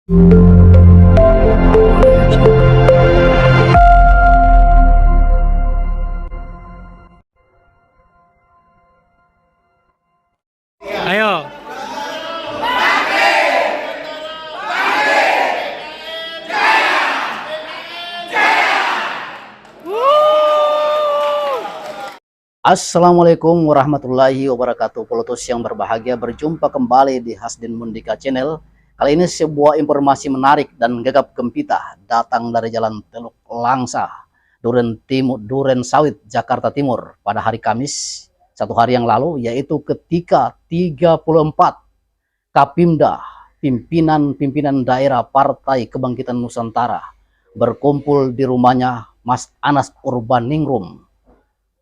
Ayo. Assalamualaikum warahmatullahi wabarakatuh. Pelotos yang berbahagia, berjumpa kembali di Hasdin Mundika Channel. Kali ini sebuah informasi menarik dan gegap gempita datang dari Jalan Teluk Langsa, Duren Timur, Duren Sawit, Jakarta Timur pada hari Kamis satu hari yang lalu, yaitu ketika 34 Kapimda, pimpinan daerah Partai Kebangkitan Nusantara berkumpul di rumahnya Mas Anas Urbaningrum,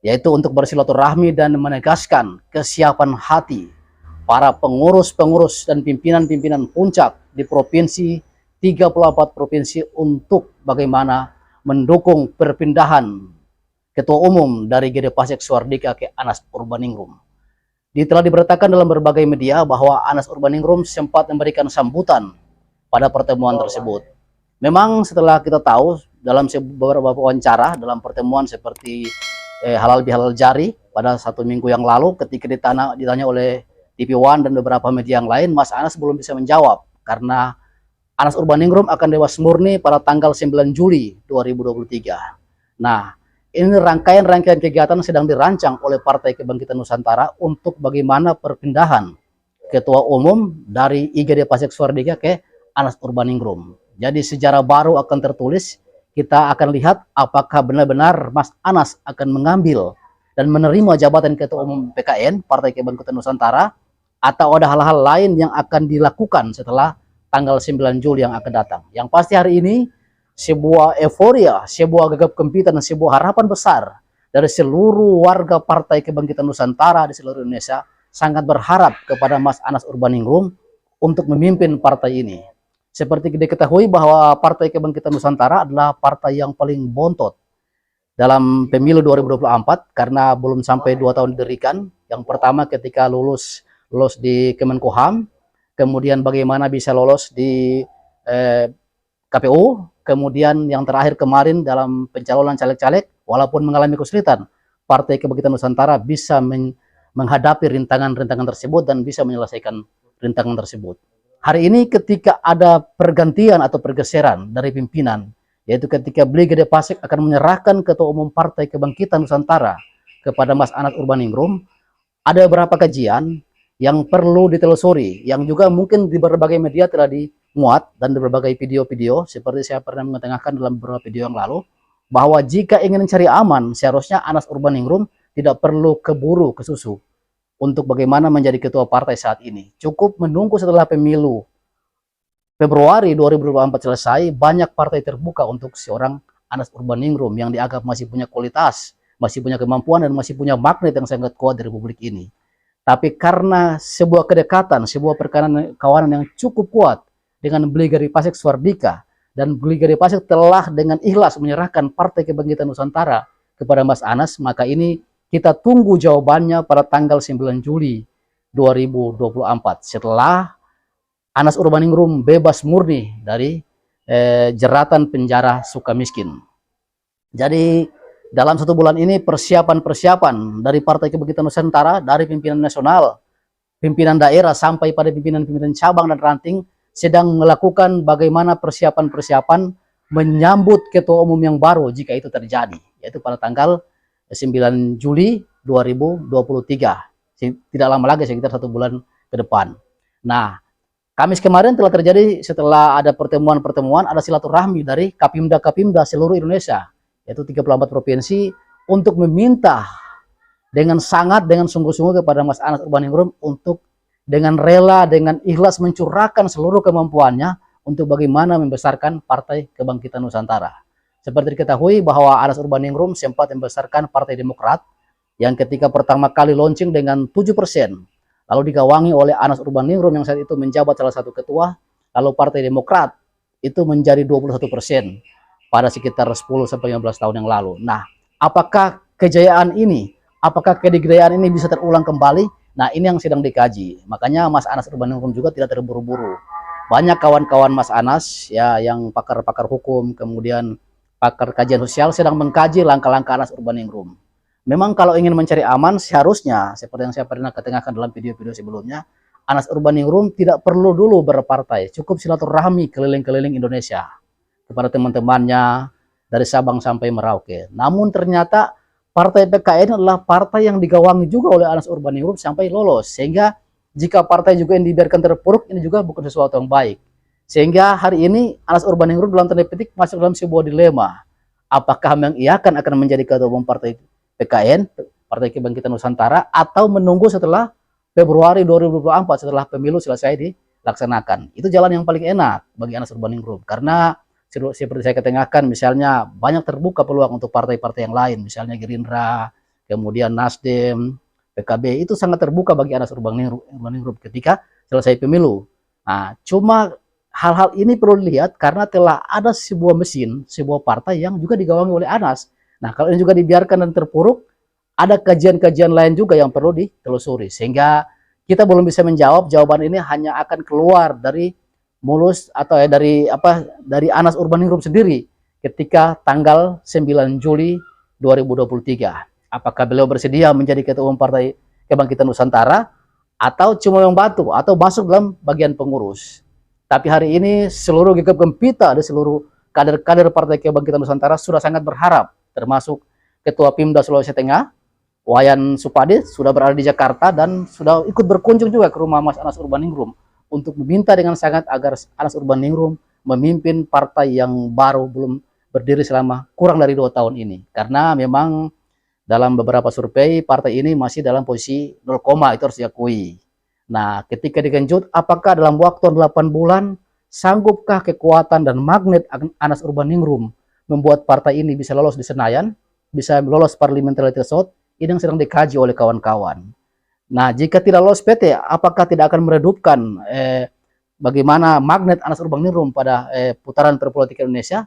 yaitu untuk bersilaturahmi dan menegaskan kesiapan hati para pengurus-pengurus dan pimpinan-pimpinan puncak di provinsi 34 provinsi untuk bagaimana mendukung perpindahan Ketua Umum dari Gede Pasek Suardika ke Anas Urbaningrum. Telah diberitakan dalam berbagai media bahwa Anas Urbaningrum sempat memberikan sambutan pada pertemuan tersebut. Memang setelah kita tahu dalam beberapa wawancara dalam pertemuan seperti halal bihalal jari pada 1 minggu yang lalu, ketika ditanya oleh TV One dan beberapa media yang lain, Mas Anas belum bisa menjawab karena Anas Urbaningrum akan bebas murni pada tanggal 9 Juli 2023. Nah, ini rangkaian kegiatan sedang dirancang oleh Partai Kebangkitan Nusantara untuk bagaimana perpindahan Ketua Umum dari IGD Pasek Suardika ke Anas Urbaningrum. Jadi sejarah baru akan tertulis. Kita akan lihat apakah benar-benar Mas Anas akan mengambil dan menerima jabatan Ketua Umum PKN Partai Kebangkitan Nusantara, atau ada hal-hal lain yang akan dilakukan setelah tanggal 9 Juli yang akan datang. Yang pasti hari ini sebuah euforia, sebuah gegap gempita dan sebuah harapan besar dari seluruh warga Partai Kebangkitan Nusantara di seluruh Indonesia sangat berharap kepada Mas Anas Urbaningrum untuk memimpin partai ini. Seperti diketahui bahwa Partai Kebangkitan Nusantara adalah partai yang paling bontot dalam pemilu 2024 karena belum sampai 2 tahun didirikan. Yang pertama ketika lulus di Kemenkumham, kemudian bagaimana bisa lolos di KPU, kemudian yang terakhir kemarin dalam pencalonan caleg-caleg, walaupun mengalami kesulitan, Partai Kebangkitan Nusantara bisa menghadapi rintangan-rintangan tersebut dan bisa menyelesaikan rintangan tersebut. Hari ini ketika ada pergantian atau pergeseran dari pimpinan, yaitu ketika beliau Gede Pasek akan menyerahkan Ketua Umum Partai Kebangkitan Nusantara kepada Mas Anas Urbaningrum, ada beberapa kajian yang perlu ditelusuri, yang juga mungkin di berbagai media telah dimuat dan di berbagai video-video, seperti saya pernah mengetengahkan dalam beberapa video yang lalu, bahwa jika ingin mencari aman, seharusnya Anas Urbaningrum tidak perlu keburu ke susu untuk bagaimana menjadi ketua partai saat ini. Cukup menunggu setelah pemilu Februari 2024 selesai, banyak partai terbuka untuk seorang Anas Urbaningrum yang dianggap masih punya kualitas, masih punya kemampuan, dan masih punya magnet yang sangat kuat di Republik ini. Tapi karena sebuah kedekatan, sebuah kawanan yang cukup kuat dengan beliau Gede Pasek Suardika, dan beliau Gede Pasek telah dengan ikhlas menyerahkan Partai Kebangkitan Nusantara kepada Mas Anas, maka ini kita tunggu jawabannya pada tanggal 9 Juli 2024 setelah Anas Urbaningrum bebas murni dari jeratan penjara Sukamiskin. Jadi dalam 1 bulan ini persiapan dari Partai Kebangkitan Nusantara, dari pimpinan nasional, pimpinan daerah sampai pada pimpinan-pimpinan cabang dan ranting sedang melakukan bagaimana persiapan menyambut Ketua Umum yang baru jika itu terjadi, yaitu pada tanggal 9 Juli 2023. Tidak lama lagi, sekitar 1 bulan ke depan. Nah, Kamis kemarin telah terjadi setelah ada pertemuan, ada silaturahmi dari Kapimda seluruh Indonesia, yaitu 34 provinsi, untuk meminta dengan sungguh-sungguh kepada Mas Anas Urbaningrum untuk dengan rela, dengan ikhlas mencurahkan seluruh kemampuannya untuk bagaimana membesarkan Partai Kebangkitan Nusantara. Seperti diketahui bahwa Anas Urbaningrum sempat membesarkan Partai Demokrat yang ketika pertama kali launching dengan 7%, lalu digawangi oleh Anas Urbaningrum yang saat itu menjabat salah satu ketua, lalu Partai Demokrat itu menjadi 21% pada sekitar 10-15 tahun yang lalu. Nah, apakah kejayaan ini, apakah kedikdayaan ini bisa terulang kembali? Nah, ini yang sedang dikaji. Makanya Mas Anas Urbaningrum juga tidak terburu-buru banyak kawan-kawan Mas Anas ya yang pakar-pakar hukum, kemudian pakar kajian sosial sedang mengkaji langkah-langkah Anas Urbaningrum. Memang kalau ingin mencari aman seharusnya seperti yang saya pernah ketengahkan dalam video-video sebelumnya, Anas Urbaningrum tidak perlu dulu berpartai, cukup silaturahmi keliling-keliling Indonesia kepada teman-temannya dari Sabang sampai Merauke. Namun ternyata partai PKN adalah partai yang digawangi juga oleh Anas Urbaningrum sampai lolos, sehingga jika partai juga yang dibiarkan terpuruk, ini juga bukan sesuatu yang baik. Sehingga hari ini Anas Urbaningrum dalam tanda petik masuk dalam sebuah dilema. Apakah mengiyakan akan menjadi ketua umum partai PKN, Partai Kebangkitan Nusantara, atau menunggu setelah Februari 2024 setelah pemilu selesai dilaksanakan. Itu jalan yang paling enak bagi Anas Urbaningrum, karena seperti saya ketengahkan, misalnya banyak terbuka peluang untuk partai-partai yang lain, misalnya Gerindra, kemudian Nasdem, PKB, itu sangat terbuka bagi Anas Urbaningrum ketika selesai pemilu. Nah, cuma hal-hal ini perlu dilihat karena telah ada sebuah mesin, sebuah partai yang juga digawangi oleh Anas. Nah, kalau ini juga dibiarkan dan terpuruk, ada kajian-kajian lain juga yang perlu ditelusuri, sehingga kita belum bisa menjawab. Jawaban ini hanya akan keluar dari mulus atau dari Anas Urbaningrum sendiri ketika tanggal 9 Juli 2023. Apakah beliau bersedia menjadi ketua umum Partai Kebangkitan Nusantara atau cuma membantu atau masuk dalam bagian pengurus. Tapi hari ini seluruh gegap gempita dari seluruh kader-kader Partai Kebangkitan Nusantara sudah sangat berharap, termasuk Ketua Pimda Sulawesi Tengah Wayan Supadi sudah berada di Jakarta dan sudah ikut berkunjung juga ke rumah Mas Anas Urbaningrum untuk meminta dengan sangat agar Anas Urbaningrum memimpin partai yang baru belum berdiri selama kurang dari 2 tahun ini. Karena memang dalam beberapa survei partai ini masih dalam posisi 0, itu harus diakui. Nah, ketika digenjot apakah dalam waktu 8 bulan sanggupkah kekuatan dan magnet Anas Urbaningrum membuat partai ini bisa lolos di Senayan, bisa lolos parliamentary threshold? Ini yang sedang dikaji oleh kawan-kawan. Nah, jika tidak lolos PT, apakah tidak akan meredupkan bagaimana magnet Anas Urbaningrum pada putaran perpolitikan Indonesia?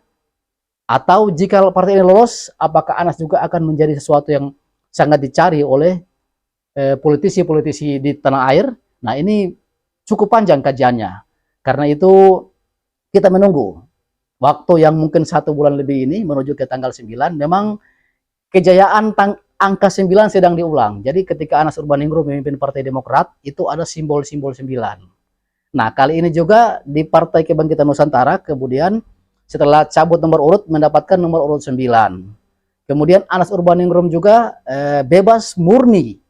Atau jika partai ini lolos, apakah Anas juga akan menjadi sesuatu yang sangat dicari oleh politisi-politisi di tanah air? Nah, ini cukup panjang kajiannya. Karena itu kita menunggu waktu yang mungkin 1 bulan lebih ini menuju ke tanggal 9. Memang kejayaan angka 9 sedang diulang. Jadi ketika Anas Urbaningrum memimpin Partai Demokrat, itu ada simbol-simbol 9. Nah, kali ini juga di Partai Kebangkitan Nusantara, kemudian setelah cabut nomor urut, mendapatkan nomor urut 9. Kemudian Anas Urbaningrum juga bebas murni.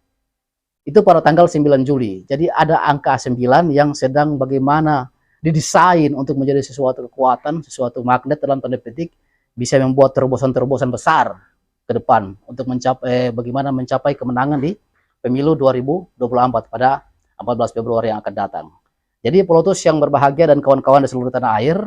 Itu pada tanggal 9 Juli. Jadi ada angka 9 yang sedang bagaimana didesain untuk menjadi sesuatu kekuatan, sesuatu magnet dalam tanda petik, bisa membuat terobosan-terobosan besar ke depan untuk bagaimana mencapai kemenangan di pemilu 2024 pada 14 Februari yang akan datang. Jadi pelotus yang berbahagia dan kawan-kawan di seluruh tanah air,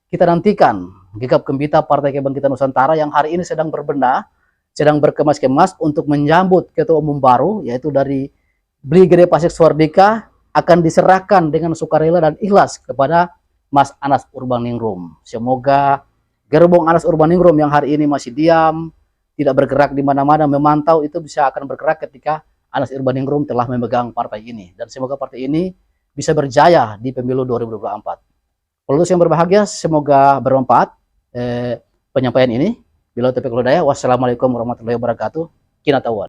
kita nantikan gegap gempita Partai Kebangkitan Nusantara yang hari ini sedang berbenah, sedang berkemas-kemas untuk menyambut ketua umum baru, yaitu dari Brigade Pasek Suardika, akan diserahkan dengan sukarela dan ikhlas kepada Mas Anas Urbaningrum. Semoga gerbong Anas Urbaningrum yang hari ini masih diam, tidak bergerak di mana-mana, memantau, itu bisa akan bergerak ketika Anas Urbaningrum telah memegang partai ini. Dan semoga partai ini bisa berjaya di pemilu 2024. Pelotus yang berbahagia, semoga bermanfaat penyampaian ini. Bila taufiq wal hidayah, wassalamualaikum warahmatullahi wabarakatuh. Kinatawan.